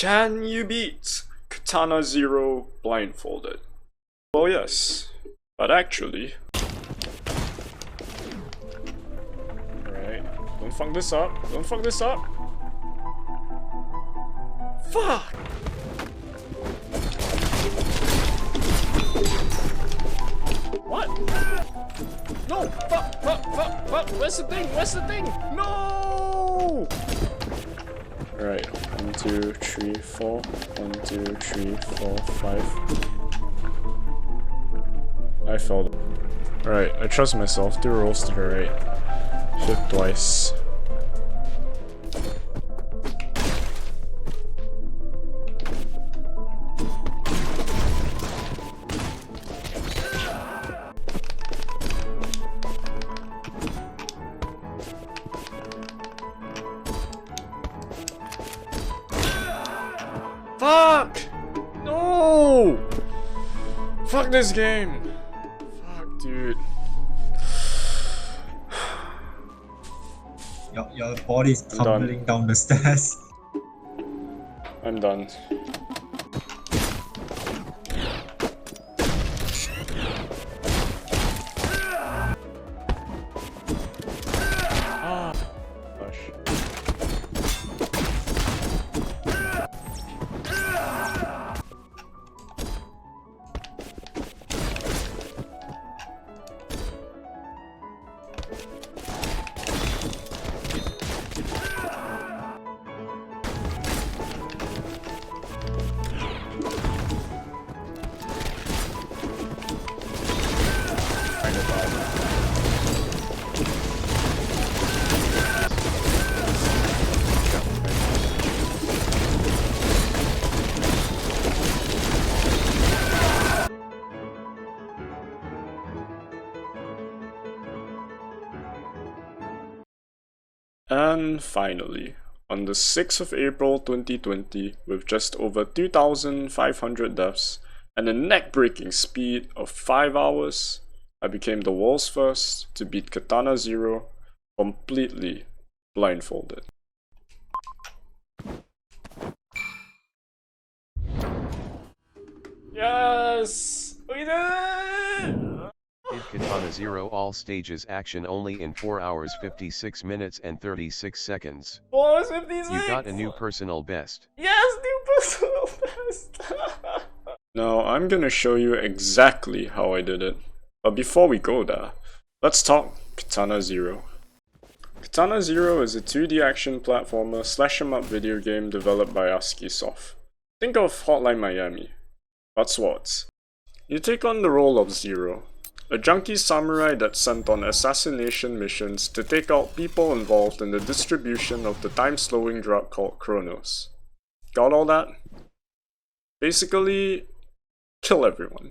Can you beat Katana Zero blindfolded? Well, yes, but actually... Alright, don't fuck this up, don't fuck this up! Fuck! What? No! Fuck! Where's the thing? Where's the thing? No! Alright, 1, 2, 3, 4. 1, 2, 3, 4, 5. I failed. Alright, I trust myself. 2 rolls to the right. Hit twice. Fuck! No! Fuck this game! Fuck, dude. Your body's tumbling down the stairs. I'm done. And finally, on the 6th of April 2020, with just over 2,500 deaths and a neck-breaking speed of 5 hours, I became the world's first to beat Katana Zero completely blindfolded. Yes! We did it! Did Katana Zero all stages action only in 4 hours 56 minutes and 36 seconds. 4 hours 56! You got a new personal best. Yes, new personal best! Now I'm gonna show you exactly how I did it. But before we go there, let's talk Katana Zero. Katana Zero is a 2D action platformer /em-up video game developed by Askiisoft. Think of Hotline Miami, but swords. You take on the role of Zero, a junkie samurai that's sent on assassination missions to take out people involved in the distribution of the time-slowing drug called Chronos. Got all that? Basically, kill everyone.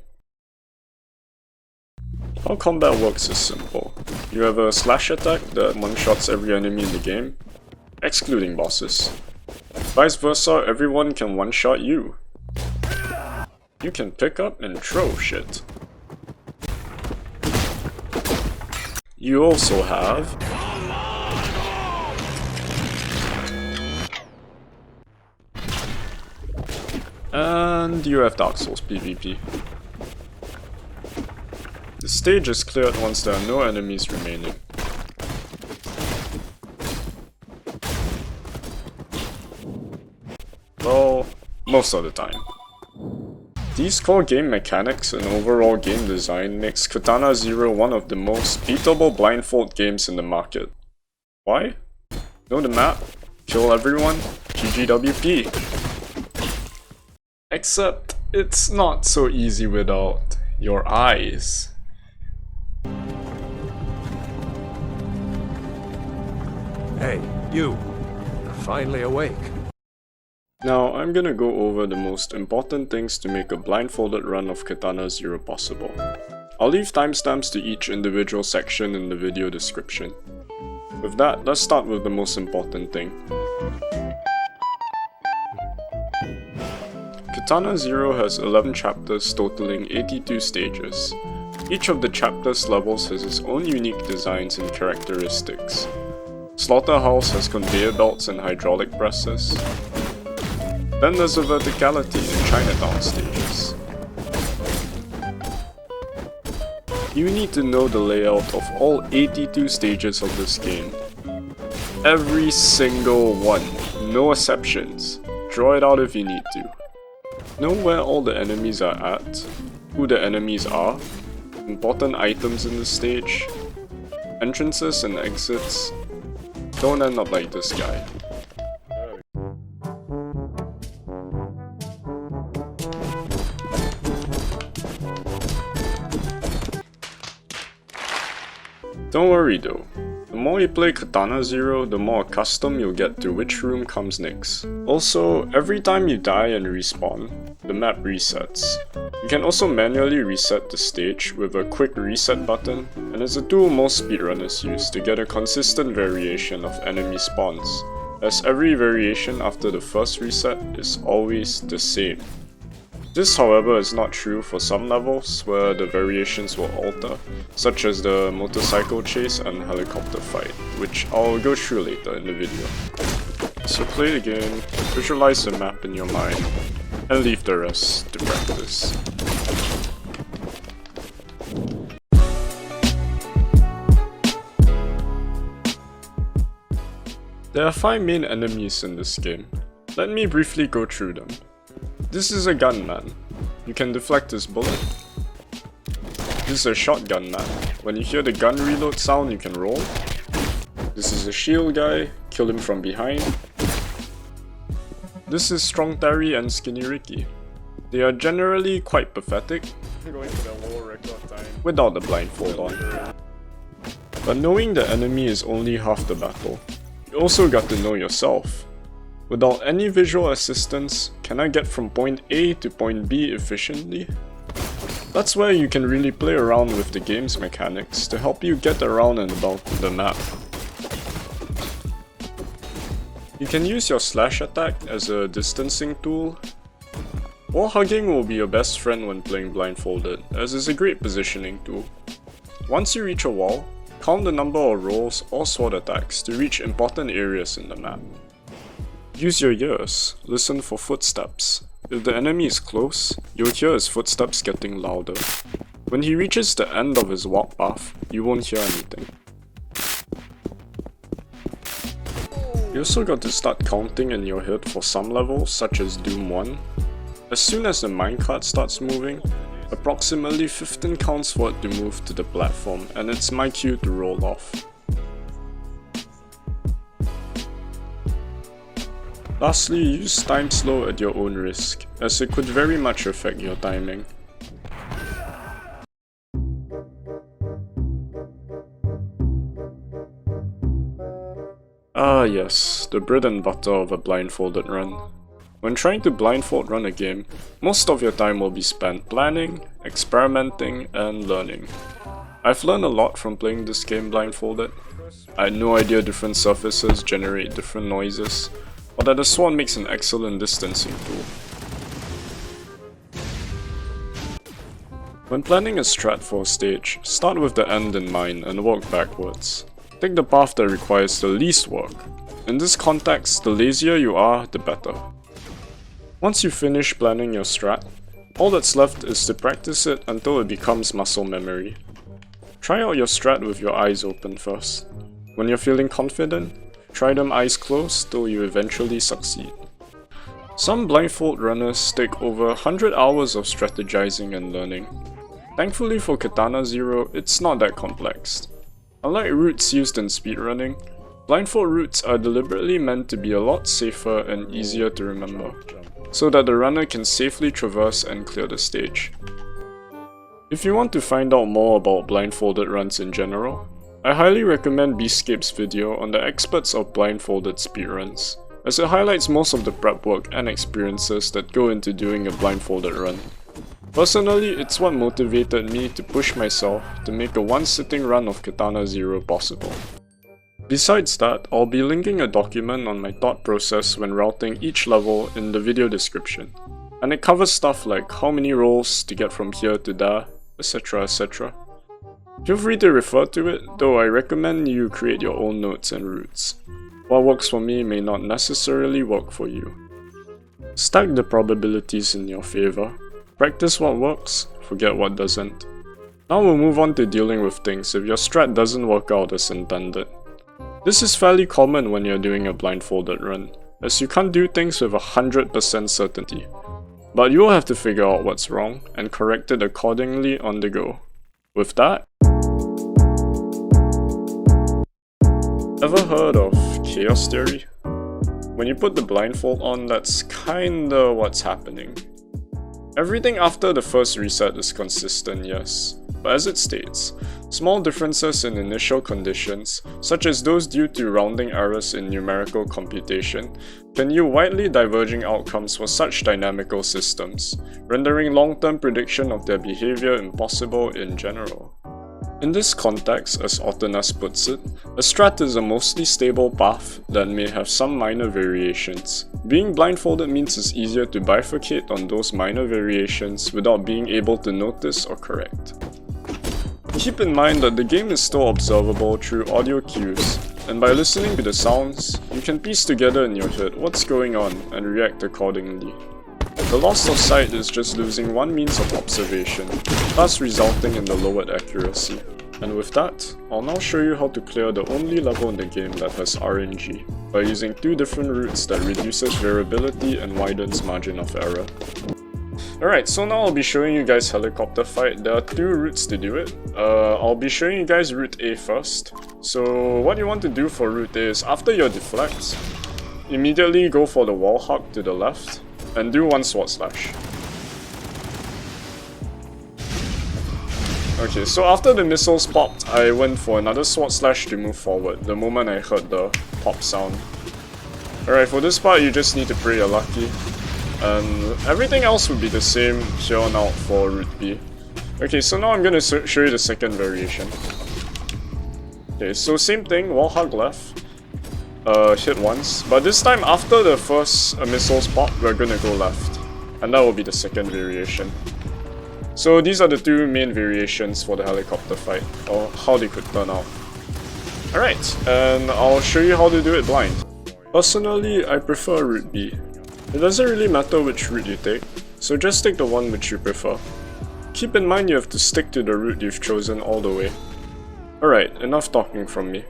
How combat works is simple. You have a slash attack that one-shots every enemy in the game, excluding bosses. Vice versa, everyone can one-shot you. You can pick up and throw shit. You also have and you have Dark Souls PvP. The stage is cleared once there are no enemies remaining. Well, most of the time. These core game mechanics and overall game design makes Katana Zero one of the most beatable blindfold games in the market. Why? Know the map, kill everyone, GGWP. Except, it's not so easy without your eyes. Hey, you! You're finally awake. Now, I'm gonna go over the most important things to make a blindfolded run of Katana Zero possible. I'll leave timestamps to each individual section in the video description. With that, let's start with the most important thing. Katana Zero has 11 chapters totaling 82 stages. Each of the chapters' levels has its own unique designs and characteristics. Slaughterhouse has conveyor belts and hydraulic presses. Then there's the verticality in Chinatown stages. You need to know the layout of all 82 stages of this game. Every single one, no exceptions. Draw it out if you need to. Know where all the enemies are at, who the enemies are, important items in the stage, entrances and exits. Don't end up like this guy. Don't worry though, the more you play Katana Zero, the more accustomed you'll get to which room comes next. Also, every time you die and respawn, the map resets. You can also manually reset the stage with a quick reset button, and it's a tool most speedrunners use to get a consistent variation of enemy spawns, as every variation after the first reset is always the same. This, however, is not true for some levels where the variations will alter, such as the motorcycle chase and helicopter fight, which I'll go through later in the video. So play the game, visualize the map in your mind, and leave the rest to practice. There are 5 main enemies in this game. Let me briefly go through them. This is a gunman. You can deflect his bullet. This is a shotgun man. When you hear the gun reload sound, you can roll. This is a shield guy. Kill him from behind. This is Strong Terry and Skinny Ricky. They are generally quite pathetic, going for the low record time without the blindfold on. But knowing the enemy is only half the battle. You also got to know yourself. Without any visual assistance, can I get from point A to point B efficiently? That's where you can really play around with the game's mechanics to help you get around and about the map. You can use your slash attack as a distancing tool. Wall hugging will be your best friend when playing blindfolded, as it's a great positioning tool. Once you reach a wall, count the number of rolls or sword attacks to reach important areas in the map. Use your ears, listen for footsteps. If the enemy is close, you'll hear his footsteps getting louder. When he reaches the end of his walk path, you won't hear anything. You also got to start counting in your head for some levels, such as Doom 1. As soon as the minecart starts moving, approximately 15 counts for it to move to the platform, and it's my cue to roll off. Lastly, use time slow at your own risk, as it could very much affect your timing. Ah yes, the bread and butter of a blindfolded run. When trying to blindfold run a game, most of your time will be spent planning, experimenting, and learning. I've learned a lot from playing this game blindfolded. I had no idea different surfaces generate different noises, or that the sword makes an excellent distancing tool. When planning a strat for a stage, start with the end in mind and work backwards. Take the path that requires the least work. In this context, the lazier you are, the better. Once you finish planning your strat, all that's left is to practice it until it becomes muscle memory. Try out your strat with your eyes open first. When you're feeling confident, try them eyes closed till you eventually succeed. Some blindfold runners take over 100 hours of strategizing and learning. Thankfully for Katana Zero, it's not that complex. Unlike routes used in speedrunning, blindfold routes are deliberately meant to be a lot safer and easier to remember, so that the runner can safely traverse and clear the stage. If you want to find out more about blindfolded runs in general, I highly recommend Bescape's video on the experts of blindfolded speedruns, as it highlights most of the prep work and experiences that go into doing a blindfolded run. Personally, it's what motivated me to push myself to make a one-sitting run of Katana Zero possible. Besides that, I'll be linking a document on my thought process when routing each level in the video description, and it covers stuff like how many rolls to get from here to there, etc, etc. Feel free to refer to it, though I recommend you create your own notes and routes. What works for me may not necessarily work for you. Stack the probabilities in your favor. Practice what works, forget what doesn't. Now we'll move on to dealing with things if your strat doesn't work out as intended. This is fairly common when you're doing a blindfolded run, as you can't do things with 100% certainty. But you'll have to figure out what's wrong and correct it accordingly on the go. With that, ever heard of chaos theory? When you put the blindfold on, that's kinda what's happening. Everything after the first reset is consistent, yes, but as it states, small differences in initial conditions, such as those due to rounding errors in numerical computation, can yield widely diverging outcomes for such dynamical systems, rendering long-term prediction of their behavior impossible in general. In this context, as ooterness puts it, a strat is a mostly stable path that may have some minor variations. Being blindfolded means it's easier to bifurcate on those minor variations without being able to notice or correct. Keep in mind that the game is still observable through audio cues, and by listening to the sounds, you can piece together in your head what's going on and react accordingly. The loss of sight is just losing one means of observation, thus resulting in the lowered accuracy. And with that, I'll now show you how to clear the only level in the game that has RNG, by using two different routes that reduces variability and widens margin of error. Alright, so now I'll be showing you guys helicopter fight. There are two routes to do it. I'll be showing you guys route A first. So what you want to do for route A is, after your deflects, immediately go for the wall hug to the left, and do one sword slash. Okay, so after the missiles popped, I went for another sword slash to move forward the moment I heard the pop sound. Alright, for this part you just need to pray you're lucky, and everything else would be the same here on out for route B. Okay, so now I'm gonna show you the second variation. Okay, so same thing, wall hug left. Hit once, but this time after the first missiles pop, we're gonna go left, and that will be the second variation. So these are the two main variations for the helicopter fight, or how they could turn out. Alright, and I'll show you how to do it blind. Personally, I prefer route B. It doesn't really matter which route you take, so just take the one which you prefer. Keep in mind you have to stick to the route you've chosen all the way. Alright, enough talking from me.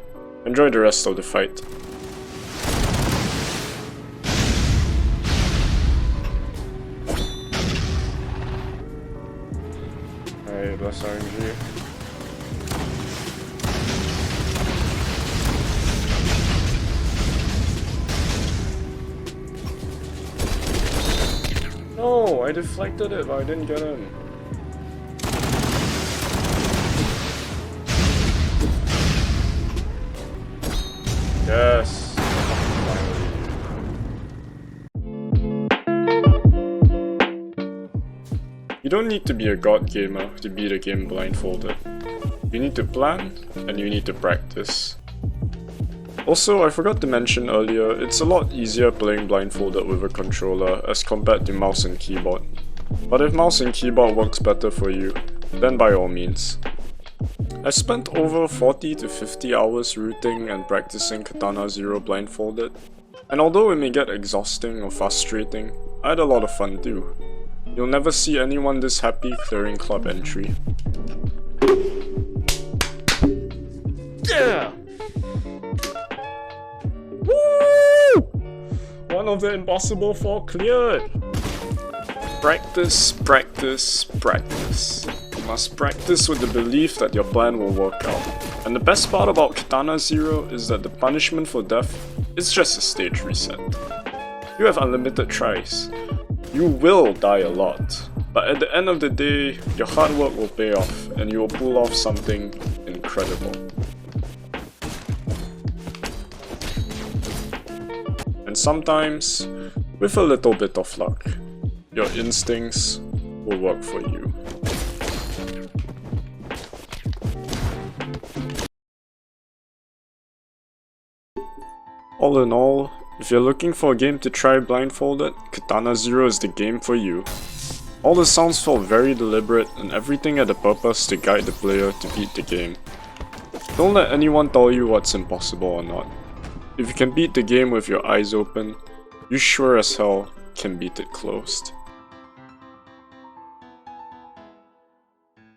Enjoy the rest of the fight. Alright, bless RNG. No, I deflected it, but I didn't get him. Yes. You don't need to be a god gamer to beat a game blindfolded. You need to plan, and you need to practice. Also, I forgot to mention earlier, it's a lot easier playing blindfolded with a controller as compared to mouse and keyboard. But if mouse and keyboard works better for you, then by all means. I spent over 40 to 50 hours rooting and practicing Katana 0 blindfolded, and although it may get exhausting or frustrating, I had a lot of fun too. You'll never see anyone this happy clearing club entry. Yeah! Woo! One of the impossible 4 cleared! Practice, practice, practice. You must practice with the belief that your plan will work out. And the best part about Katana 0 is that the punishment for death is just a stage reset. You have unlimited tries. You will die a lot, but at the end of the day, your hard work will pay off and you will pull off something incredible. And sometimes, with a little bit of luck, your instincts will work for you. All in all, if you're looking for a game to try blindfolded, Katana 0 is the game for you. All the sounds felt very deliberate and everything had a purpose to guide the player to beat the game. Don't let anyone tell you what's impossible or not. If you can beat the game with your eyes open, you sure as hell can beat it closed.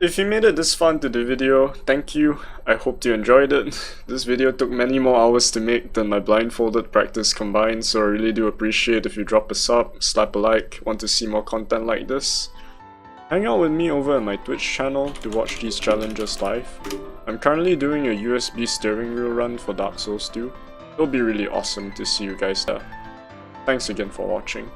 If you made it this far into the video, thank you. I hope you enjoyed it. This video took many more hours to make than my blindfolded practice combined, so I really do appreciate if you drop a sub, slap a like, want to see more content like this. Hang out with me over at my Twitch channel to watch these challenges live. I'm currently doing a USB steering wheel run for Dark Souls 2. It'll be really awesome to see you guys there. Thanks again for watching.